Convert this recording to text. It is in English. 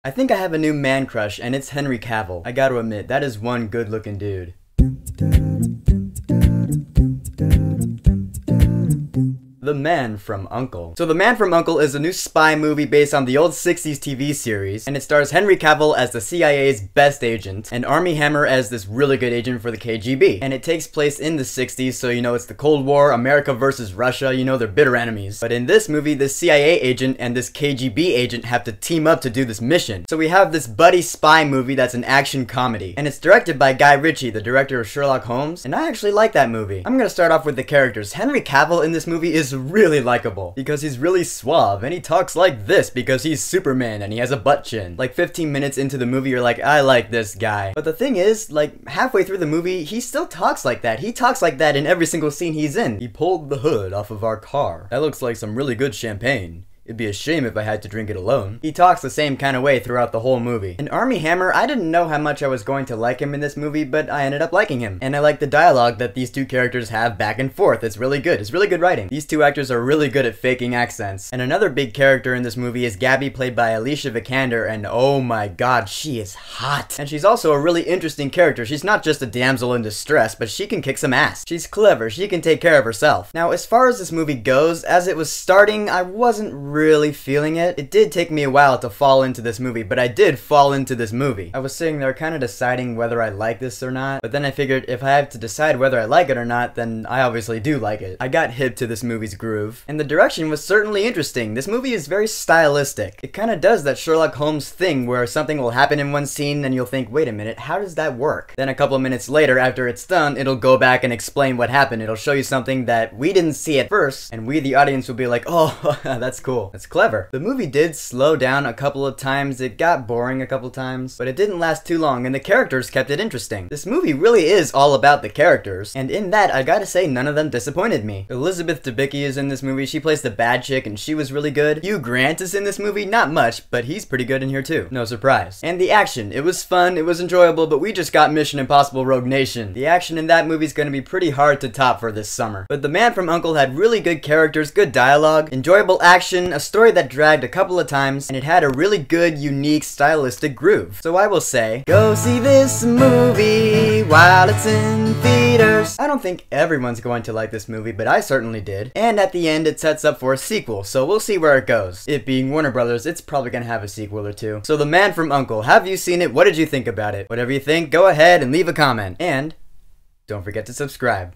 I think I have a new man crush, and it's Henry Cavill. I gotta admit, that is one good-looking dude. The Man from U.N.C.L.E. So The Man from U.N.C.L.E. is a new spy movie based on the old 60s TV series, and it stars Henry Cavill as the CIA's best agent, and Armie Hammer as this really good agent for the KGB. And it takes place in the 60s, so you know it's the Cold War, America versus Russia, you know they're bitter enemies. But in this movie, this CIA agent and this KGB agent have to team up to do this mission. So we have this buddy spy movie that's an action comedy, and it's directed by Guy Ritchie, the director of Sherlock Holmes, and I actually like that movie. I'm gonna start off with the characters. Henry Cavill in this movie is really likable because he's really suave, and he talks like this because he's Superman and he has a butt chin. Like 15 minutes into the movie, you're like, I like this guy. But the thing is, like halfway through the movie, he still talks like that. He talks like that in every single scene he's in. He pulled the hood off of our car. That looks like some really good champagne. It'd be a shame if I had to drink it alone. He talks the same kind of way throughout the whole movie. And Armie Hammer, I didn't know how much I was going to like him in this movie, but I ended up liking him. And I like the dialogue that these two characters have back and forth. It's really good. It's really good writing. These two actors are really good at faking accents. And another big character in this movie is Gabby, played by Alicia Vikander, and oh my god, she is hot. And she's also a really interesting character. She's not just a damsel in distress, but she can kick some ass. She's clever. She can take care of herself. Now, as far as this movie goes, as it was starting, I wasn't really feeling it. It did take me a while to fall into this movie, but I did fall into this movie. I was sitting there kind of deciding whether I like this or not, but then I figured if I have to decide whether I like it or not, then I obviously do like it. I got hip to this movie's groove, and the direction was certainly interesting. This movie is very stylistic. It kind of does that Sherlock Holmes thing where something will happen in one scene and you'll think, wait a minute, how does that work? Then a couple of minutes later, after it's done, it'll go back and explain what happened. It'll show you something that we didn't see at first, and we, the audience, will be like, oh, that's cool. That's clever. The movie did slow down a couple of times. It got boring a couple times, but it didn't last too long, and the characters kept it interesting. This movie really is all about the characters, and in that, I gotta say, none of them disappointed me. Elizabeth Debicki is in this movie. She plays the bad chick, and she was really good. Hugh Grant is in this movie. Not much, but he's pretty good in here too. No surprise. And the action. It was fun, it was enjoyable, but we just got Mission Impossible Rogue Nation. The action in that movie is gonna be pretty hard to top for this summer. But The Man from U.N.C.L.E. had really good characters, good dialogue, enjoyable action, a story that dragged a couple of times, and it had a really good, unique, stylistic groove. So I will say, go see this movie while it's in theaters. I don't think everyone's going to like this movie, but I certainly did. And at the end, it sets up for a sequel, so we'll see where it goes. It being Warner Brothers, it's probably gonna have a sequel or two. So The Man from U.N.C.L.E., have you seen it? What did you think about it? Whatever you think, go ahead and leave a comment. And don't forget to subscribe.